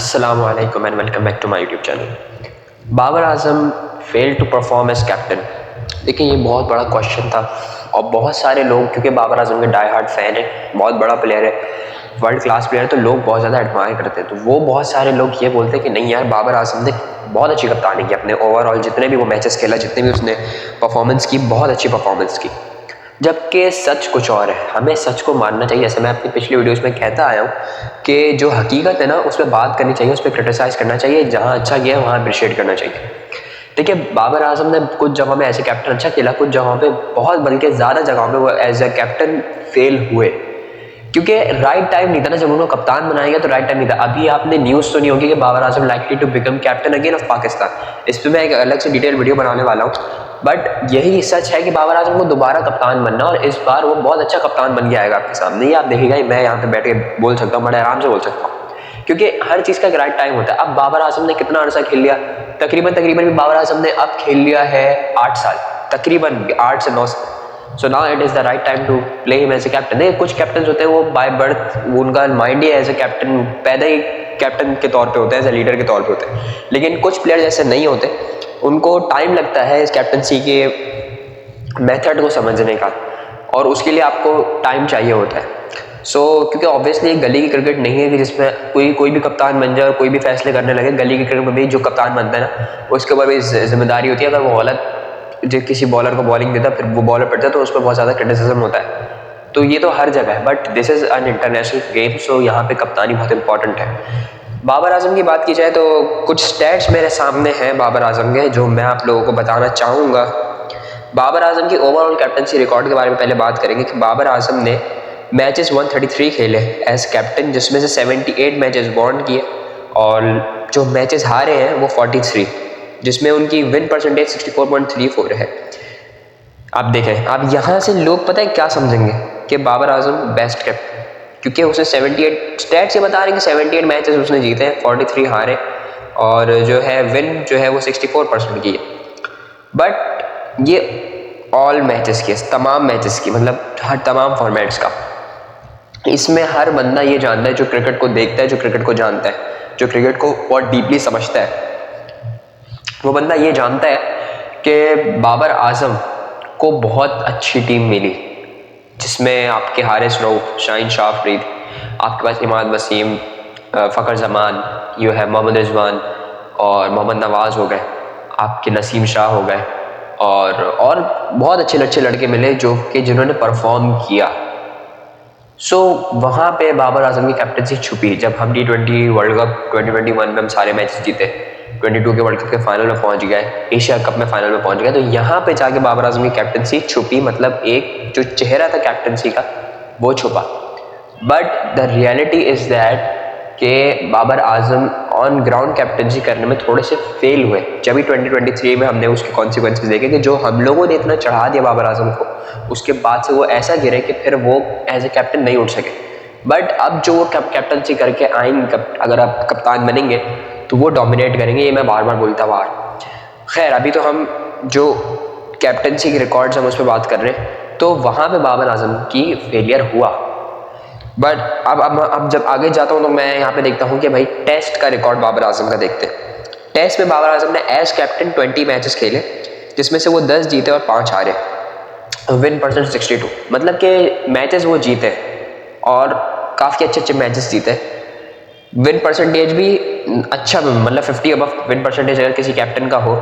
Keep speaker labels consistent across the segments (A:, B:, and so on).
A: अस्सलाम वालेकुम and welcome back to my YouTube channel. Babar Azam fail to perform as captain. देखिए, ये बहुत बड़ा क्वेश्चन था और बहुत सारे लोग, क्योंकि बाबर आजम के डाई हार्ड फैन है, बहुत बड़ा प्लेयर है, वर्ल्ड क्लास प्लेयर है, तो लोग बहुत ज़्यादा एडमायर करते हैं। तो वो बहुत सारे लोग ये बोलते हैं कि नहीं यार, बाबर आजम ने बहुत अच्छी कप्तानी की, अपने ओवरऑल जितने भी वो मैचेस खेला, जितने भी उसने परफॉर्मेंस की, बहुत अच्छी परफॉर्मेंस की। जबकि सच कुछ और है, हमें सच को मानना चाहिए। जैसे मैं अपनी पिछली वीडियोस में कहता आया हूँ कि जो हकीकत है ना, उस पर बात करनी चाहिए, उस पर क्रिटिसाइज़ करना चाहिए, जहाँ अच्छा किया है वहाँ अप्रिशिएट करना चाहिए। देखिए, बाबर आजम ने कुछ जगहों में ऐसे कैप्टन अच्छा खेला, कुछ जगहों पे बहुत, बल्कि ज़्यादा जगहों पे वो एज ए कैप्टन फेल हुए, क्योंकि राइट टाइम नहीं था ना। जब उनको कप्तान बनाएंगे तो राइट टाइम नहीं था। अभी आपने न्यूज़ सुनी होगी कि Babar Azam likely to become captain again of Pakistan. इस पर मैं एक अलग से डिटेल वीडियो बनाने वाला हूँ, बट यही सच है कि बाबर आजम को दोबारा कप्तान बनना, और इस बार वो बहुत अच्छा कप्तान बन के आएगा आपके सामने। ये आप देखिएगा, मैं यहाँ पे बैठ के बोल सकता हूँ, बड़े आराम से बोल सकता हूँ, क्योंकि हर चीज़ का एक राइट टाइम होता है। अब बाबर आजम ने कितना अर्सा खेल लिया, तकरीबन भी बाबर आजम ने अब खेल लिया है 8 साल, तकरीबन 8 से 9 साल। So now it is the right time to play him as a captain. देखिए, कुछ कैप्टन होते हैं वो बाय बर्थ, उनका माइंड ही एज ए कैप्टन, पैदा ही कैप्टन के तौर पे होते हैं, एज ए लीडर के तौर पे होते हैं। लेकिन कुछ प्लेयर जैसे नहीं होते, उनको टाइम लगता है इस कैप्टनसी के मेथड को समझने का, और उसके लिए आपको टाइम चाहिए होता है। क्योंकि ऑब्वियसली गली की क्रिकेट नहीं है कि जिसमें कोई भी कप्तान बन जाए और कोई भी फैसले करने लगे। गली की क्रिकेट में भी जो कप्तान बनता है ना, उसके ऊपर भी जिम्मेदारी होती है। अगर वो गलत जो किसी बॉलर को बॉलिंग देता है, फिर वो बॉलर पड़ता है, तो उस पर बहुत ज़्यादा क्रिटिसिज्म होता है। तो ये तो हर जगह है, but this is an international game, so यहाँ पे कप्तानी बहुत इंपॉर्टेंट है। बाबर आजम की बात की जाए तो कुछ स्टैट्स मेरे सामने हैं बाबर आजम के, जो मैं आप लोगों को बताना चाहूँगा। बाबर आजम की ओवरऑल कैप्टनसी रिकॉर्ड के बारे में पहले बात करेंगे कि बाबर आजम ने मैचेस 133 खेले एज कैप्टन, जिसमें से 78 मैचेस वॉन किए, और जो मैचेस हारे हैं वो 43, जिसमें उनकी विन परसेंटेज 64.34 है। आप देखें, आप यहाँ से लोग पता है क्या समझेंगे कि बाबर आजम बेस्ट कैप्टन, क्योंकि उसने 78 स्टैट्स ये बता रहे हैं कि 78 मैचेस उसने जीते हैं, 43 हारे, और जो है विन जो है वो 64% की है। बट ये ऑल मैचेस की, तमाम मैचेस की, मतलब हर तमाम फॉर्मेट्स का। इसमें हर बंदा ये जानता है, जो क्रिकेट को देखता है, जो क्रिकेट को जानता है, जो क्रिकेट को बहुत डीपली समझता है, वो बंदा ये जानता है कि बाबर आजम को बहुत अच्छी टीम मिली, जिसमें आपके हारिस रऊफ, शाहीन शाह अफरीदी, आपके पास इमाद वसीम, फ़खर जमान, यू है मोहम्मद रिजवान और मोहम्मद नवाज़ हो गए, आपके नसीम शाह हो गए, और बहुत अच्छे लड़के मिले जिन्होंने परफॉर्म किया। वहाँ पे बाबर आजम की कैप्टनसी छुपी। जब हम T20 वर्ल्ड कप 2021 में हम सारे मैचेस जीते, 22 के वर्ल्ड कप के फाइनल में पहुँच गए, एशिया कप में फाइनल में पहुँच गए, तो यहाँ पे जाके बाबर आजम की कैप्टनसी छुपी। मतलब एक जो चेहरा था कैप्टनसी का, वो छुपा। But the reality is that कि बाबर आजम ऑन ग्राउंड कैप्टनसी करने में थोड़े से फेल हुए। जब भी 2023 में हमने उसके कॉन्सिक्वेंसेस देखे कि जो हम लोगों ने इतना चढ़ा दिया बाबर आजम को, उसके बाद से वो ऐसा गिरे कि फिर वो एज ए कैप्टन नहीं उठ सके। बट अब जो वो कैप्टनसी करके आएंगे, अगर आप कप्तान बनेंगे तो वो डोमिनेट करेंगे, ये मैं बार बार बोलता हुआ। खैर, अभी तो हम जो कैप्टनसी के रिकॉर्ड्स हम उस पर बात कर रहे हैं, तो वहाँ पे बाबर आजम की फेलियर हुआ। बट अब जब आगे जाता हूँ तो मैं यहाँ पे देखता हूँ कि भाई टेस्ट का रिकॉर्ड बाबर आजम का देखते हैं। टेस्ट में बाबर आजम ने एज कैप्टन 20 मैचेस खेले, जिसमें से वो 10 जीते और 5 हारे, विन परसेंट 62। मतलब कि मैचेस वो जीते और काफ़ी अच्छे मैचेस जीते। विन परसेंटेज भी अच्छा, मतलब 50 अबव विन परसेंटेज अगर किसी कैप्टन का हो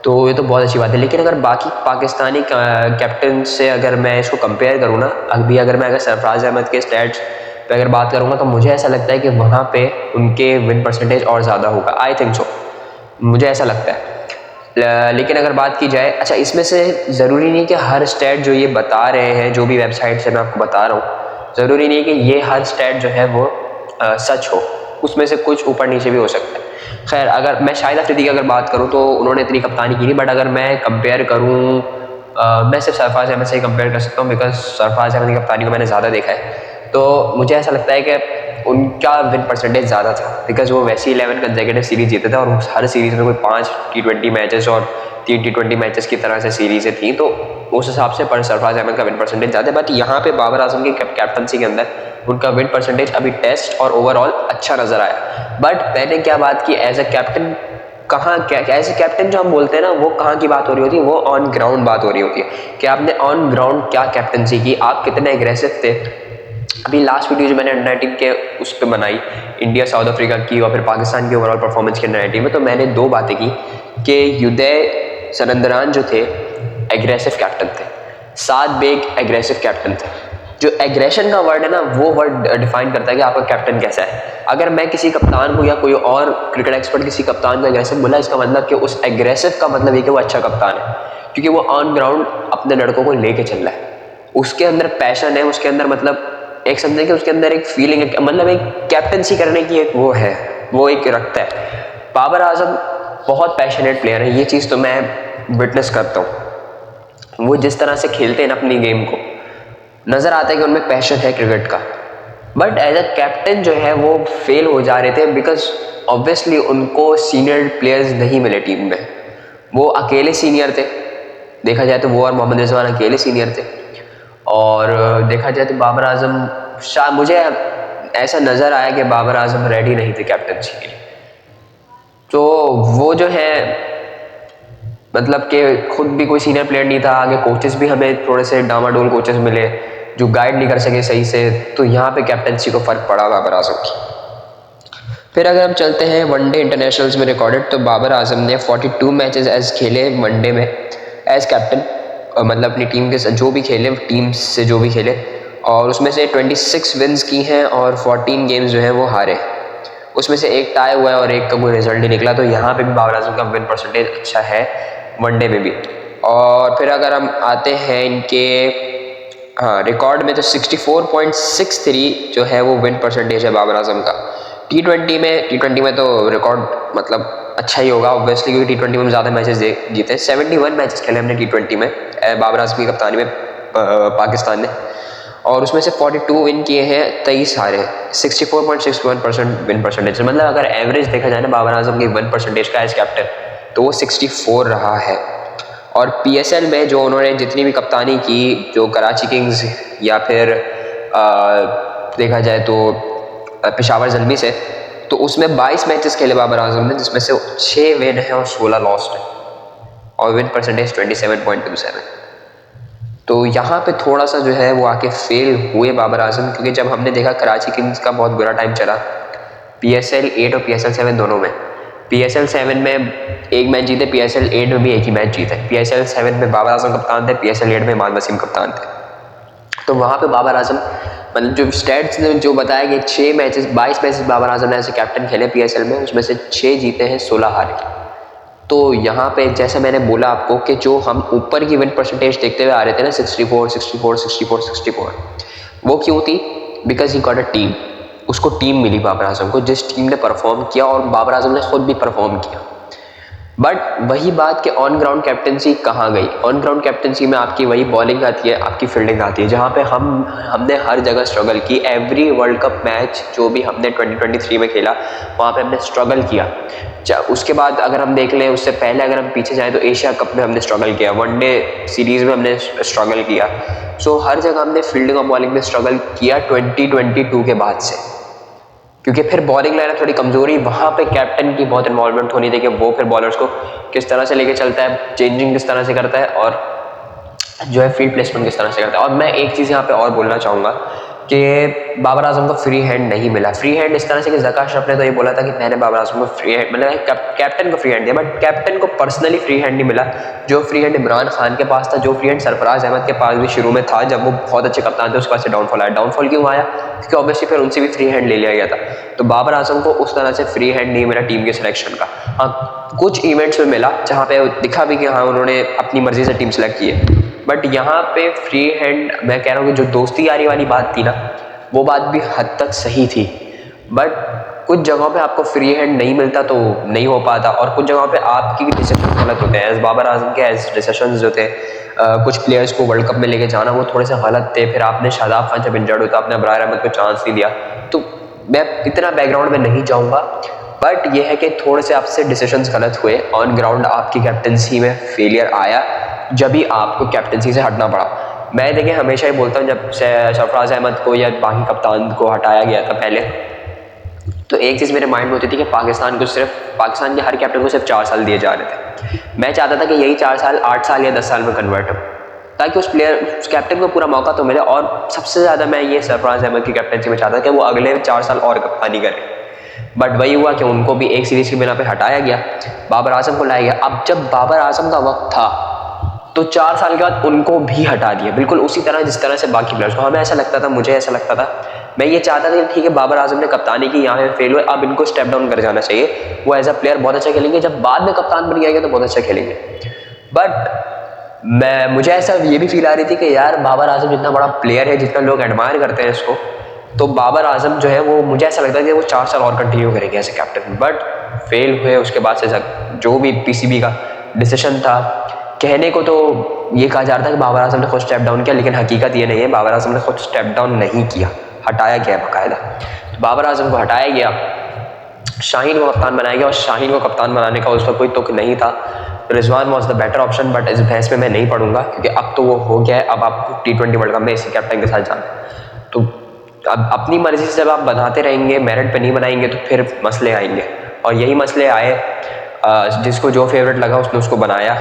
A: तो ये तो बहुत अच्छी बात है। लेकिन अगर बाकी पाकिस्तानी कैप्टन से अगर मैं इसको कंपेयर करूँ ना, अगर सरफराज अहमद के स्टैट्स पे अगर बात करूँगा, तो मुझे ऐसा लगता है कि वहाँ पे उनके विन परसेंटेज और ज़्यादा होगा। आई थिंक सो, मुझे ऐसा लगता है। लेकिन अगर बात की जाए, अच्छा, इसमें से ज़रूरी नहीं कि हर स्टैट जो ये बता रहे हैं, जो भी वेबसाइट से मैं आपको बता रहा हूँ, ज़रूरी नहीं कि ये हर स्टैट जो है वो सच हो। उसमें से कुछ ऊपर नीचे भी हो सकता है। खैर, अगर मैं शाहिद अफरीदी की अगर बात करूँ तो उन्होंने इतनी कप्तानी की नहीं, बट अगर मैं कंपेयर करूँ, मैं सिर्फ सरफराज अहमद से ही कंपेयर कर सकता हूँ, बिकॉज सरफराज अहमद की कप्तानी को मैंने ज़्यादा देखा है। तो मुझे ऐसा लगता है कि उनका विन परसेंटेज ज़्यादा था, बिकॉज वो वैसी 11 कंसेक्यूटिव सीरीज़ जीते थे, और हर सीरीज़ में कोई 5 T20 मैचेस और 3 T20 मैचेस की तरह से सीरीज़ें थी, तो उस हिसाब से पर सरफराज अहमद का विन परसेंटेज ज़्यादा है। बट यहाँ पे बाबर आजम की कैप्टनसी के अंदर उनका विन परसेंटेज अभी टेस्ट और ओवरऑल अच्छा नज़र आया। बट मैंने क्या बात की एज अ कैप्टन, कहाँ क्या एज ए कैप्टन जो हम बोलते हैं ना, वो कहाँ की बात हो रही होती है, वो ऑन ग्राउंड बात हो रही होती है कि आपने ऑन ग्राउंड क्या कैप्टनसी की, आप कितने एग्रेसिव थे। अभी लास्ट वीडियो जो मैंने अंडर 19 के उस पर बनाई, इंडिया साउथ अफ्रीका की और फिर पाकिस्तान की ओवरऑल परफॉर्मेंस के अंडर 19 में, तो मैंने दो बातें की कि युदय सरंदरान जो थे एग्रेसिव कैप्टन थे, साद बेग एग्रेसिव कैप्टन थे। जो एग्रेशन का वर्ड है ना, वो वर्ड डिफाइन करता है कि आपका कैप्टन कैसा है। अगर मैं किसी कप्तान को या कोई और क्रिकेट एक्सपर्ट किसी कप्तान को एग्रेसिव बोला, इसका मतलब कि उस एग्रेसिव का मतलब ये कि वो अच्छा कप्तान है, क्योंकि वो ऑन ग्राउंड अपने लड़कों को लेके चल रहा है, उसके अंदर पैशन है, उसके अंदर मतलब एक समझे कि उसके अंदर एक फीलिंग है, मतलब एक कैप्टनसी करने की एक वो है, वो एक रखता है। बाबर आजम बहुत पैशनेट प्लेयर है, ये चीज़ तो मैं विटनेस करता हूँ। वो जिस तरह से खेलते हैं ना अपनी गेम को, नज़र आता है कि उनमें पैशन है क्रिकेट का। बट एज अ कैप्टन जो है वो फेल हो जा रहे थे, बिकॉज ऑब्वियसली उनको सीनियर प्लेयर्स नहीं मिले टीम में। वो अकेले सीनियर थे, देखा जाए तो वो और मोहम्मद रिजवान अकेले सीनियर थे। और देखा जाए तो बाबर आजम, शायद मुझे ऐसा नज़र आया कि बाबर आजम रेडी नहीं थे कैप्टनसी के लिए। तो वो जो है मतलब कि खुद भी कोई सीनियर प्लेयर नहीं था, आगे कोचेस भी हमें थोड़े से डामाडोल कोचेस मिले जो गाइड नहीं कर सके सही से, तो यहाँ पे कैप्टनसी को फ़र्क पड़ा बाबर आजम की। फिर अगर हम चलते हैं वनडे इंटरनेशनल्स में रिकॉर्डेड, तो बाबर आजम ने 42 मैचेस एज खेले वनडे में एज कैप्टन, मतलब अपनी टीम के जो भी खेले, टीम से जो भी खेले, और उसमें से 26 विन्स की हैं और 14 गेम्स जो हैं वो हारे। उसमें से एक टाई हुआ है और एक का कोई रिजल्ट नहीं निकला, तो यहाँ पे भी बाबर आजम का विन परसेंटेज अच्छा है वनडे में भी। और फिर अगर हम आते हैं इनके रिकॉर्ड में, तो 64.63 जो है वो विन परसेंटेज है बाबर आजम का। टी20 में तो रिकॉर्ड मतलब अच्छा ही होगा ऑब्वियसली, क्योंकि टी20 में ज़्यादा मैचेस जीते। 71 मैचेस खेले हमने टी20 में बाबर आजम की कप्तानी में पाकिस्तान ने, और उसमें से 42 विन किए हैं, 23 हारे। 64.61% विन परसेंटेज, मतलब अगर एवरेज देखा जाए ना बाबर आजम की विन परसेंटेज का एज कैप्टन, तो वो 64 रहा है। और PSL में जो उन्होंने जितनी भी कप्तानी की, जो कराची किंग्स या फिर देखा जाए तो पेशावर ज़ल्मी से, तो उसमें 22 मैचेस खेले बाबर आजम ने, जिसमें से 6 विन है और 16 लॉस्ट है, और विन परसेंटेज 27.27। तो यहाँ पे थोड़ा सा जो है वो आके फेल हुए बाबर आजम, क्योंकि जब हमने देखा कराची किंग्स का बहुत बुरा टाइम चला PSL 8 और PSL 7 दोनों में। PSL 7 में एक मैच जीते, PSL 8 में भी एक ही मैच जीते। PSL 7 में बाबर आजम कप्तान थे, PSL 8 में इमाद वसीम कप्तान थे। तो वहाँ पे बाबर आजम, मतलब जो स्टैट्स ने जो बताया कि 22 मैचेस बाबर आजम ने ऐसे कैप्टन खेले PSL में, उसमें से 6 जीते हैं, 16 हारे। तो यहाँ पे जैसे मैंने बोला आपको कि जो हम ऊपर की विन परसेंटेज देखते हुए आ रहे थे ना, 64, वो क्यों थी? Because he got a team. उसको टीम मिली बाबर आजम को, जिस टीम ने परफॉर्म किया, और बाबर आजम ने खुद भी परफॉर्म किया। बट वही बात कि ऑन ग्राउंड कैप्टनसी कहाँ गई? ऑन ग्राउंड कैप्टनसी में आपकी वही बॉलिंग आती है, आपकी फील्डिंग आती है, जहाँ पे हमने हर जगह स्ट्रगल की। एवरी वर्ल्ड कप मैच जो भी हमने 2023 में खेला, वहाँ पे हमने स्ट्रगल किया। उसके बाद अगर हम देख लें, उससे पहले अगर हम पीछे जाएँ, तो एशिया कप में हमने स्ट्रगल किया, वनडे सीरीज़ में हमने स्ट्रगल किया। सो हर जगह हमने फील्डिंग और बॉलिंग में स्ट्रगल किया 2022 के बाद से, क्योंकि फिर बॉलिंग लाइन थोड़ी कमजोरी, वहाँ पे कैप्टन की बहुत इन्वॉल्वमेंट होनी थी कि वो फिर बॉलर्स को किस तरह से लेके चलता है, चेंजिंग किस तरह से करता है, और जो है फील्ड प्लेसमेंट किस तरह से करता है। और मैं एक चीज़ यहाँ पे और बोलना चाहूँगा कि बाबर आजम को फ्री हैंड नहीं मिला। फ्री हैंड इस तरह से कि ज़का अशरफ ने तो ये बोला था कि मैंने बाबर आजम को फ्री हैंड, मतलब कैप्टन को फ्री हैंड दिया, बट कैप्टन को पर्सनली फ्री हैंड नहीं मिला। जो फ्री हैंड इमरान खान के पास था, जो फ्री हैंड सरफराज अहमद के पास भी शुरू में था, जब वो बहुत अच्छे कप्तान थे, उसके पास से डाउनफॉल आया। डाउनफॉल क्यों आया? क्योंकि ऑब्वियसली फिर उनसे भी फ्री हैंड ले लिया गया था। तो बाबर आजम को उस तरह से फ्री हैंड नहीं मिला टीम के सिलेक्शन का। हाँ, कुछ इवेंट्स में मिला जहाँ पे दिखा भी कि हाँ उन्होंने अपनी मर्जी से टीम सेलेक्ट की है, बट यहाँ पे फ्री हैंड, मैं कह रहा हूँ कि जो दोस्ती यारी वाली बात थी ना, वो बात भी हद तक सही थी। बट कुछ जगहों पे आपको फ्री हैंड नहीं मिलता तो नहीं हो पाता, और कुछ जगहों पे आपकी डिसीजन गलत होते हैं। एज बाबर आजम के एज डिसीजन जो थे, कुछ प्लेयर्स को वर्ल्ड कप में लेके जाना, वो थोड़े से गलत थे। फिर आपने शादाब खान जब इंजर्ड होता, आपने अब्रार अहमद को चांस नहीं दिया। तो मैं इतना बैकग्राउंड में नहीं जाऊँगा, बट ये है कि थोड़े से आपसे डिसीजंस गलत हुए। ऑन ग्राउंड आपकी कैप्टनसी में फेलियर आया, जब भी आपको कैप्टनसी से हटना पड़ा। मैं देखिए हमेशा ही बोलता हूँ, जब सरफराज अहमद को या बाकी कप्तान को हटाया गया था पहले, तो एक चीज़ मेरे माइंड में होती थी कि पाकिस्तान के हर कैप्टन को सिर्फ 4 साल दिए जा रहे थे। मैं चाहता था कि यही 4 साल 8 साल या 10 साल में कन्वर्ट हो, ताकि उस कैप्टन को पूरा मौका तो मिले। और सबसे ज़्यादा मैं ये सरफराज अहमद की कैप्टनसी में चाहता था कि वो अगले 4 साल और कप्तानी करे। बट वही हुआ कि उनको भी एक सीरीज़ की बिना पे हटाया गया, बाबर आजम को लाया गया। अब जब बाबर आजम का वक्त था तो 4 साल के बाद उनको भी हटा दिया, बिल्कुल उसी तरह जिस तरह से बाकी प्लेयर्स को। हमें ऐसा लगता था, मुझे ऐसा लगता था, मैं ये चाहता था कि ठीक है बाबर आजम ने कप्तानी की, यहाँ पे फेल हुए, अब इनको स्टेप डाउन कर जाना चाहिए। वो एज अ प्लेयर बहुत अच्छा खेलेंगे, जब बाद में कप्तान बन जाएंगे तो बहुत अच्छा खेलेंगे। बट मुझे ऐसा ये भी फील आ रही थी कि यार बाबर आजम जितना बड़ा प्लेयर है, जितना लोग एडमायर करते हैं इसको, तो बाबर आजम जो है वो मुझे ऐसा लगता है कि वो 4 साल और कंटिन्यू करेंगे as a captain. But fail हुए। उसके बाद से जो भी पीसीबी का डिसीजन था, कहने को तो ये कहा जा रहा था कि बाबर आजम ने खुद स्टेप डाउन किया, लेकिन हकीकत ये नहीं है, बाबर आजम ने खुद स्टेप डाउन नहीं किया, हटाया गया बाकायदा। तो बाबर आजम को हटाया गया, शाहीन को कप्तान बनाया गया, और शाहीन को कप्तान बनाने का उस पर कोई तुक नहीं था। Rizwan was the better option, but इस बहस में मैं नहीं पढ़ूंगा क्योंकि अब तो वो हो गया है। अब आप T20 वर्ल्ड कप में इसी कैप्टन के साथ जाना, तो अब अपनी मर्जी से जब आप बनाते रहेंगे, मेरिट पे नहीं बनाएंगे तो फिर मसले आएंगे। और यही मसले आए, जिसको जो फेवरेट लगा उसने उसको बनाया।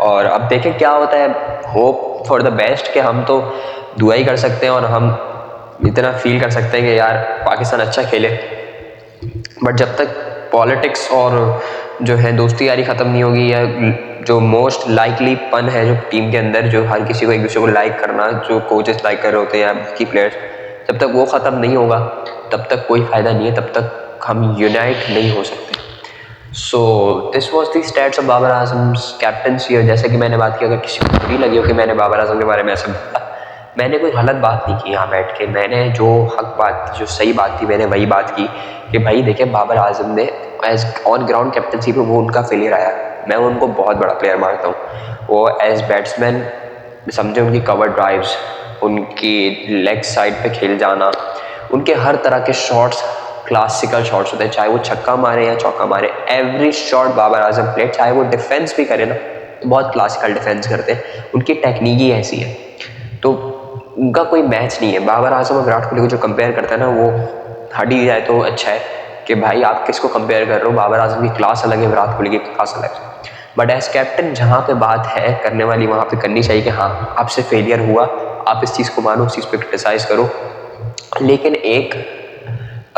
A: और अब देखें क्या होता है। होप फॉर द बेस्ट कि हम तो दुआ ही कर सकते हैं और हम इतना फील कर सकते हैं कि यार पाकिस्तान अच्छा खेले। बट जब तक पॉलिटिक्स और जो है दोस्ती यारी ख़त्म नहीं होगी, या जो मोस्ट लाइकली पन है जो टीम के अंदर, जो हर किसी को एक दूसरे को लाइक करना, जो कोचेस लाइक कर रहे होते हैं या बाकी प्लेयर्स, जब तक वो ख़त्म नहीं होगा तब तक कोई फ़ायदा नहीं है, तब तक हम यूनाइट नहीं हो सकते। So this was the stats of Babar Azam captaincy. और जैसे कि मैंने बात की, अगर किसी को बुरी लगी हो कि मैंने बाबर आजम के बारे में ऐसा बोला, मैंने कोई गलत बात नहीं की यहाँ बैठ के। मैंने जो हक बात, जो सही बात थी, मैंने वही बात की कि भाई देखिए बाबर आजम ने एज ऑन ग्राउंड कैप्टनसी पे वो उनका फेलियर आया, मैं उनको बहुत बड़ा प्लेयर मानता हूँ। वो एज बैट्समैन समझे, उनकी कवर ड्राइव्स, उनकी लेग साइड पे खेल जाना, उनके हर तरह के शॉट्स क्लासिकल शॉट्स होते हैं, चाहे वो छक्का मारे या चौका मारे, every shot Babar Azam played. चाहे वो डिफेंस भी करे ना, तो बहुत क्लासिकल डिफेंस करते हैं, उनकी टेक्निक ही ऐसी है, तो उनका कोई मैच नहीं है। बाबर आजम और विराट कोहली को जो कंपेयर करता है ना, वो हट ही जाए तो अच्छा है कि भाई आप किसको कंपेयर कर रहे हो। बाबर आजम की क्लास अलग है, विराट कोहली की क्लास अलग है। बट एज कैप्टन जहाँ पे बात है करने वाली, वहाँ पे करनी चाहिए कि हाँ आपसे फेलियर हुआ, आप इस चीज़ को मानो, उस चीज़ पे क्रिटिसाइज करो, लेकिन एक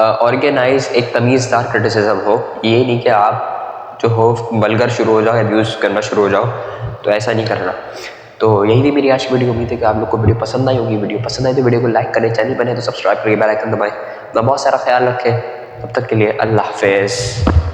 A: ऑर्गेनाइज, एक तमीज़दार क्रिटिसिज्म हो। ये नहीं कि आप जो हो वल्गर शुरू हो जाओ, अब्यूज़ करना शुरू हो जाओ, तो ऐसा नहीं करना। तो यही थी मेरी आज की वीडियो। उम्मीद है कि आप लोग को वीडियो पसंद आई होगी। वीडियो पसंद आई तो वीडियो को लाइक करें, चैनल बने तो सब्सक्राइब करिए, बेल आइकन दबाएं। अपना बहुत सारा ख्याल रखें। तब तक के लिए अल्लाह हाफ़िज़।